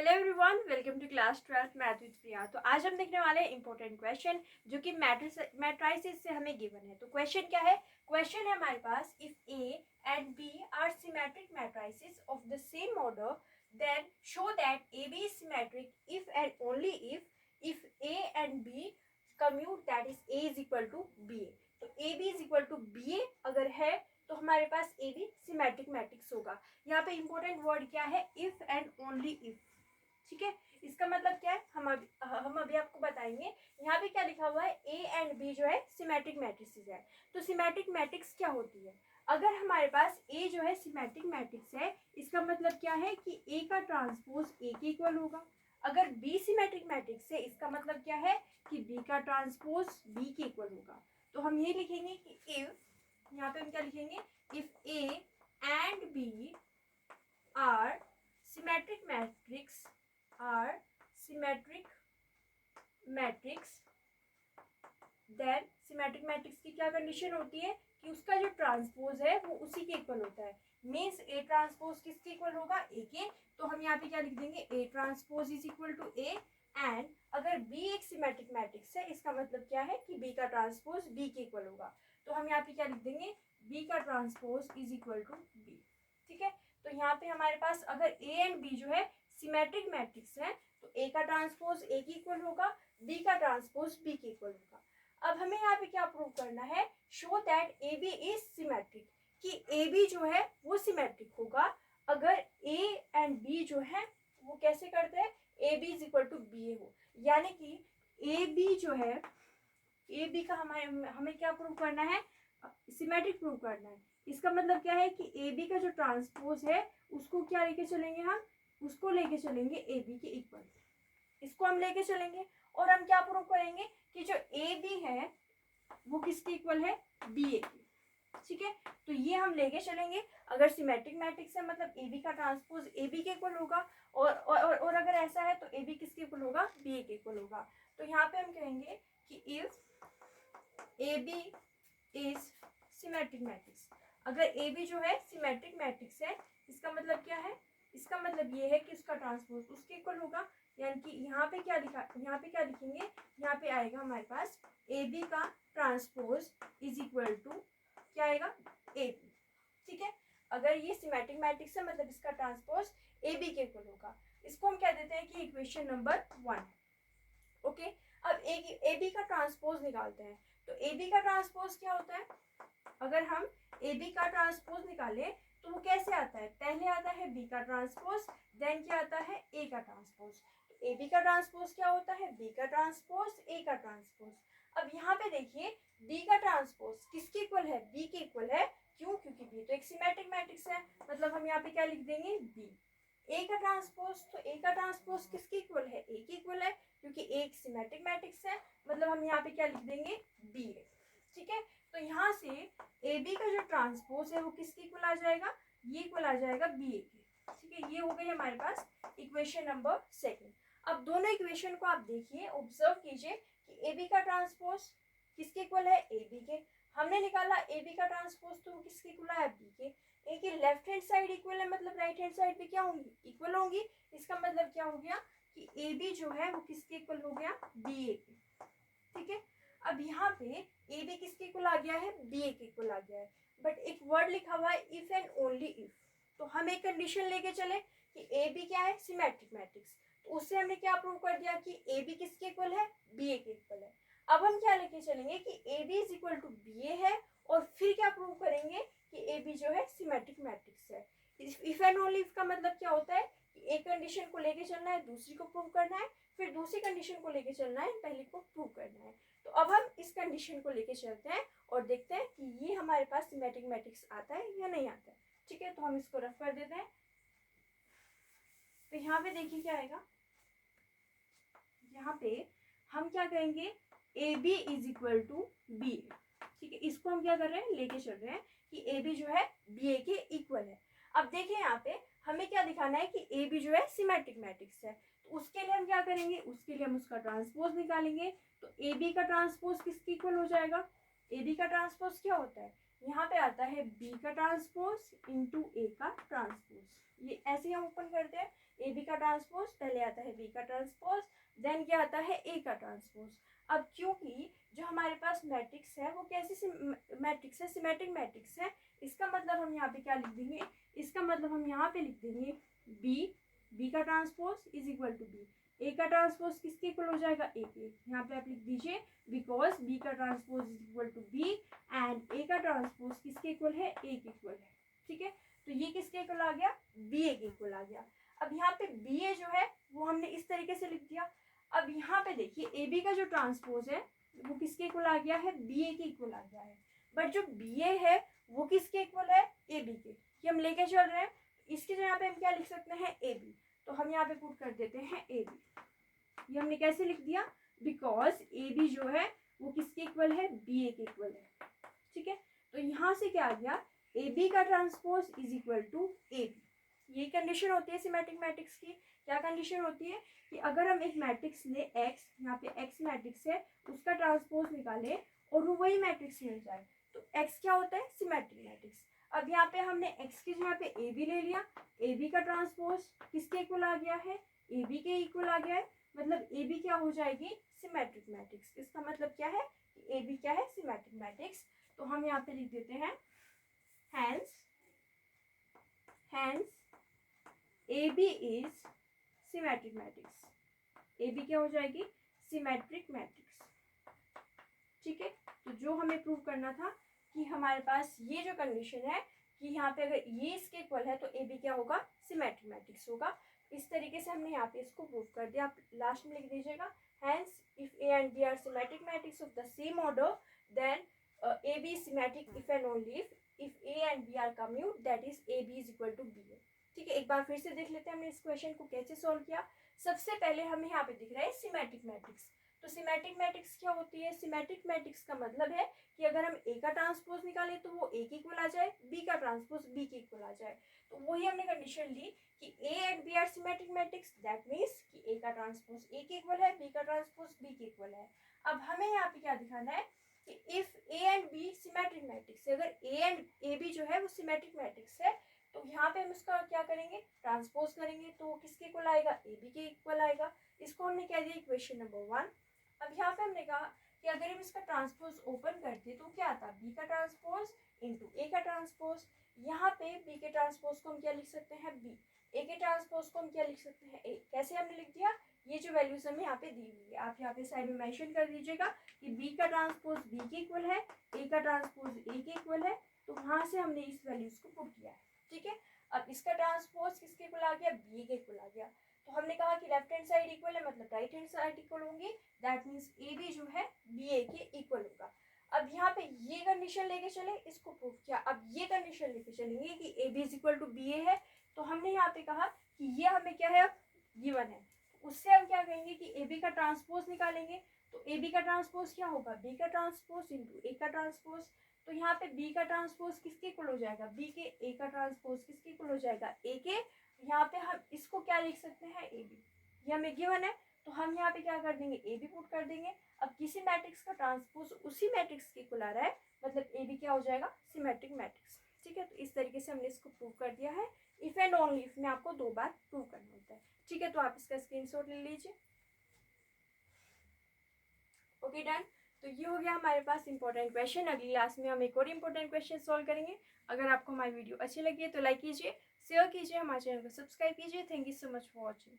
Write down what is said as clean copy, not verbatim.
Hello everyone, welcome to class 12 math with Priya. तो आज हम देखने वाले हैं इंपॉर्टेंट क्वेश्चन जो कि मैट्रिसेस से हमें गिवन है। तो क्वेश्चन क्या है? क्वेश्चन है हमारे पास, if A and B are symmetric matrices of the same order then show that A B is symmetric if and only if A and B commute that is A is equal to B A. तो A B is equal to B A अगर है तो हमारे पास A B symmetric matrix होगा। यहाँ पे important word क्या है? If and only if. ठीक है, इसका मतलब क्या है हम अभी आपको बताएंगे। यहाँ पे क्या लिखा हुआ है? ए एंड बी जो है सिमेट्रिक मैट्रिसेस है। तो सिमेट्रिक मैट्रिक्स क्या होती है? अगर हमारे पास ए जो है सिमेट्रिक मैट्रिक्स है, इसका मतलब क्या है कि ए का ट्रांसपोज ए के इक्वल होगा। अगर बी सिमेट्रिक मैट्रिक्स है, इसका मतलब क्या है कि बी का ट्रांसपोज बी के इक्वल होगा। तो हम ये लिखेंगे कि इफ, यहाँ पे हम क्या लिखेंगे? If A and B are symmetric matrix then symmetric matrix की क्या कंडीशन होती है कि उसका जो ट्रांसपोज है वो उसी के इक्वल होता है। मीन्स ए ट्रांसपोज किसके इक्वल होगा? ए के। तो हम यहाँ पे क्या लिख देंगे? A transpose is equal to A. And अगर बी एक सिमेट्रिक मैट्रिक्स है, इसका मतलब क्या है कि बी का ट्रांसपोज बी के इक्वल होगा। तो हम यहाँ पे क्या लिख देंगे? बी का transpose is equal to B. ठीक है, तो यहाँ पे हमारे पास अगर ए एंड बी जो है सिमेट्रिक मैट्रिक्स है तो ए का ट्रांसपोज ए के इक्वल होगा, बी का ट्रांसपोज बी के इक्वल होगा। अब हमें यहाँ पे क्या प्रूव करना है? Show that A B is symmetric, कि ए बी जो है वो सिमेट्रिक होगा अगर ए एंड बी जो है वो कैसे करते हैं? A B is equal to B A हो। यानी कि ए बी जो है, ए बी का हमें क्या प्रूव करना है? सिमेट्रिक प्रूव करना है। इसका मतलब क्या है कि ए बी का जो ट्रांसपोज है उसको क्या लेके चलेंगे हम? उसको लेके चलेंगे ए बी के इक्वल। इसको हम लेके चलेंगे और हम क्या प्रूव करेंगे कि जो ए बी है वो किसके इक्वल है? बी ए के। ठीक है, तो ये हम लेके चलेंगे। अगर सिमेट्रिक मैट्रिक्स है मतलब ए बी का ट्रांसपोज ए बी के इक्वल होगा और अगर ऐसा है तो ए बी किसके इक्वल होगा? बी ए के इक्वल होगा। तो यहाँ पे हम कहेंगे कि if A B is symmetric matrix, अगर ए बी जो है सिमेट्रिक मैट्रिक्स है, इसका मतलब क्या है? इसका मतलब ये है कि उसका ट्रांसपोज उसके इक्वल होगा। यानी कि यहाँ पे क्या लिखेंगे? यहाँ पे आएगा हमारे पास ए बी का ट्रांसपोज इज इक्वल टू क्या आएगा? A B. ठीक है, अगर ये सिमेट्रिक मैट्रिक्स है मतलब इसका ट्रांसपोज ए बी के इक्वल होगा। इसको हम कह देते हैं कि इक्वेशन नंबर 1। ओके, अब ए बी का ट्रांसपोज निकालते हैं। तो ए बी का ट्रांसपोज क्या होता है? अगर हम ए बी का ट्रांसपोज निकालें तो वो कैसे आता है? पहले आता है बी का ट्रांसपोज, देन क्या आता है? ए का ट्रांसपोज। तो ए बी का ट्रांसपोज क्या होता है? बी का ट्रांसपोज, ए का ट्रांसपोज। अब यहाँ पे देखिए, बी का ट्रांसपोज किसके इक्वल है? बी के इक्वल है। क्यों? क्योंकि बी तो एक सिमेट्रिक मैट्रिक्स है, मतलब हम यहाँ पे क्या लिख देंगे? बी। ए का ट्रांसपोज, तो ए का ट्रांसपोज किसके इक्वल है? ए के इक्वल है, क्योंकि ए एक सिमेट्रिक मैट्रिक्स है, मतलब हम यहाँ पे क्या लिख देंगे? B A. ठीक है, तो यहाँ से ए बी का जो ट्रांसपोज है वो किसके इक्वल आ जाएगा? ये इक्वल आ जाएगा बी ए के। ठीक है, ये हो गई हमारे पास इक्वेशन नंबर 2। अब दोनों इक्वेशन को आप देखिए, ऑब्जर्व कीजिए कि ए बी का ट्रांसपोज किसके इक्वल है? ए बी के। हमने निकाला ए बी का ट्रांसपोज तो वो किसके इक्वल आया? बी के। ए की लेफ्ट हैंड साइड इक्वल है मतलब राइट हैंड साइड भी क्या होंगी? इक्वल होंगी। इसका मतलब क्या हो गया कि ए बी जो है वो किसके इक्वल हो गया? बी ए के। ठीक है, अब यहाँ पे ए बी किसके इक्वल आ गया है? बी ए के इक्वल आ गया है। बट एक वर्ड लिखा हुआ है इफ एंड ओनली इफ। तो हम एक कंडीशन लेके चले कि ए बी क्या है? Symmetric matrix. तो उससे हमने क्या प्रूव कर दिया कि ए बी किसके इक्वल है? बी ए के इक्वल है। अब हम क्या लेके चलेंगे कि A B is equal to B A है, और फिर क्या प्रूव करेंगे कि ए बी जो है सिमेट्रिक मैट्रिक्स है। इफ एंड ओनली इफ का मतलब क्या होता है कि एक कंडीशन को लेके चलना है, दूसरी को प्रूव करना है, फिर दूसरी कंडीशन को लेके चलना है, पहले को प्रूव करना है। तो अब हम इस कंडीशन को लेके चलते हैं और देखते हैं कि ये हमारे पास सिमेट्रिक मैट्रिक्स आता है या नहीं आता है। ठीक है, तो हम इसको रफ कर देते हैं। तो यहाँ पे देखिए क्या आएगा? यहाँ पे हम क्या कहेंगे? A B is equal to B A. ठीक है, इसको हम क्या कर रहे हैं? लेके चल रहे हैं कि ए बी जो है बी ए के इक्वल है। अब देखिए यहाँ पे हमें क्या दिखाना है कि ए बी जो है सिमेट्रिक मैट्रिक्स है। तो उसके लिए हम क्या करेंगे? उसके लिए हम उसका ट्रांसपोज निकालेंगे। तो ए बी का ट्रांसपोज किसके इक्वल हो जाएगा? ए बी का ट्रांसपोज क्या होता है? यहाँ पे आता है बी का ट्रांसपोज इंटू ए का ट्रांसपोज। ये ऐसे ही हम ओपन करते हैं, ए बी का ट्रांसपोज, पहले आता है बी का ट्रांसपोज, देन क्या आता है ए का ट्रांसपोज। अब क्योंकि जो हमारे पास मैट्रिक्स है वो कैसी मैट्रिक्स है, सिमेट्रिक मैट्रिक्स है, इसका मतलब हम यहाँ पे क्या लिख देंगे, इसका मतलब हम यहाँ पे लिख देंगे बी का transpose is equal to B, A का ट्रांसपोज किसके इक्वल हो जाएगा, ए के। यहाँ पे आप लिख दीजिए बिकॉज बी का transpose is equal to B and A का ट्रांसपोज किसके इक्वल है, ए के इक्वल है। ठीक है, तो ये किसके इक्वल आ गया, बी ए के इक्वल आ गया। अब यहाँ पे बी ए जो है वो हमने इस तरीके से लिख दिया। अब यहाँ पे देखिए ए बी का जो ट्रांसपोज है वो किसके इक्वल आ गया है, बी ए के इक्वल आ गया है, बट जो बी ए है वो किसके इक्वल है, ए बी के। ये हम लेके चल रहे हैं, इसके जगह पे हम क्या लिख सकते हैं, ए बी, तो हम यहाँ पे पुट कर देते हैं ए बी। ये हमने कैसे लिख दिया, बिकॉज ए बी जो है वो किसके इक्वल है, बी ए के इक्वल है। ठीक है, तो यहाँ से क्या आ गया, ए बी का transpose is equal to A B. ये कंडीशन होती है सिमेट्रिक मैट्रिक्स की। क्या कंडीशन होती है कि अगर हम एक मैट्रिक्स ले एक्स, यहाँ पे एक्स मैट्रिक्स है, उसका ट्रांसपोज निकाले और वो वही मैट्रिक्स मिल जाए तो एक्स क्या होता है, सिमेट्रिक मैट्रिक्स। अब यहाँ पे हमने एक्स की जगह पे ए बी ले लिया, ए बी का ट्रांसपोज किसके इक्वल आ गया है, ए बी के इक्वल आ गया है, मतलब ए बी क्या हो जाएगी, सिमेट्रिक मैट्रिक्स। इसका मतलब क्या है कि ए बी क्या है, सिमेट्रिक मैट्रिक्स। तो हम यहाँ पे लिख देते हैं hence A B is symmetric matrix. A B क्या हो जाएगी, सिमेट्रिक मैट्रिक्स। ठीक है, तो जो हमें प्रूव करना था कि हमारे पास ये जो कंडीशन है कि यहाँ पे अगर ये इसके इक्वल है तो ए बी क्या होगा, सिमेट्रिक मैट्रिक्स होगा। इस तरीके से हमने यहाँ पे इसको प्रूव कर दिया। आप लास्ट में लिख दीजिएगा hence if A and B are symmetric matrix of the same order then A B is symmetric if and only if A and B are commute that is A B is equal to B A. ठीक है, एक बार फिर से देख लेते हैं हमने इस क्वेश्चन को कैसे सॉल्व किया। सबसे पहले हमें यहाँ पे दिख रहा है सिमेट्रिक मैट्रिक्स। तो सिमेट्रिक मैट्रिक्स क्या होती है, सिमेट्रिक मैट्रिक्स का मतलब है कि अगर हम ए का ट्रांसपोज निकालें तो वो ए के इक्वल आ जाए, बी का ट्रांसपोज बी के इक्वल आ जाए। तो वही हमने कंडीशन ली कि A and B are symmetric matrix, that means कि ए का ट्रांसपोज ए के इक्वल है, बी का ट्रांसपोज बी के इक्वल है। अब हमें यहाँ पे क्या दिखाना है कि if A and B symmetric matrix है, अगर ए एंड ए बी जो है वो सिमेट्रिक मैट्रिक्स है तो यहाँ पे हम इसका क्या करेंगे, ट्रांसपोज करेंगे, तो किसके इक्वल आएगा, ए बी के इक्वल आएगा। इसको हमने कह दिया इक्वेशन नंबर 1। अब यहाँ पे हमने कहा कि अगर हम इसका ट्रांसपोज ओपन करते तो क्या आता, बी का ट्रांसपोज इंटू ए का ट्रांसपोज। यहाँ पे बी के ट्रांसपोज को हम क्या लिख सकते हैं, बी, ए के ट्रांसपोज को हम क्या लिख सकते हैं, ए। कैसे हमने लिख दिया, ये जो वैल्यूज हमें यहाँ पे दी हुई है आप यहाँ पे साइड में मेंशन कर दीजिएगा कि बी का ट्रांसपोज बी के इक्वल है, ए का ट्रांसपोज ए के इक्वल है, तो वहाँ से हमने इस वैल्यूज को पुट किया है। ठीक है, अब इसका ट्रांसपोज किसके इक्वल आ गया, बी के इक्वल आ गया। तो हमने कहा कि लेफ्ट हैंड साइड इक्वल है मतलब राइट हैंड साइड इक्वल होंगी, दैट मीन्स ए बी जो है बी ए के इक्वल होगा। अब यहाँ पे ये कंडीशन लेके चले, इसको प्रूव किया। अब ये कंडीशन लेके चलेंगे कि A B is equal to B A है, तो हमने यहाँ पे कहा कि ये हमें क्या है, गिवन है, उससे हम क्या कहेंगे कि ए बी का ट्रांसपोज निकालेंगे। तो ए बी का ट्रांसपोज क्या होगा, बी का ट्रांसपोज इंटू ए का ट्रांसपोज। तो यहाँ पे बी का ट्रांसपोज किसके इक्वल हो जाएगा, बी के, ए का ट्रांसपोज किसके इक्वल हो जाएगा, ए के। यहाँ पे हम इसको क्या लिख सकते हैं, ए बी, ये हमें गिवन है, तो हम यहाँ पे क्या कर देंगे, ए बी पुट कर देंगे। अब किसी मैट्रिक्स का ट्रांसपोज उसी मैट्रिक्स के इक्वल आ रहा है, मतलब ए बी क्या हो जाएगा, सिमेट्रिक मैट्रिक्स। ठीक है, तो इस तरीके से हमने इसको प्रूव कर दिया है। इफ एंड ओनली इफ में आपको 2 बार प्रूव करना होता है। ठीक है, तो आप इसका स्क्रीनशॉट ले लीजिए। Okay done. तो ये हो गया हमारे पास इंपॉर्टेंट क्वेश्चन। अगली क्लास में हम एक और इंपॉर्टेंट क्वेश्चन सॉल्व करेंगे। अगर आपको हमारी वीडियो अच्छी लगी है तो लाइक कीजिए, शेयर कीजिए, हमारे चैनल को सब्सक्राइब कीजिए। Thank you so much for watching.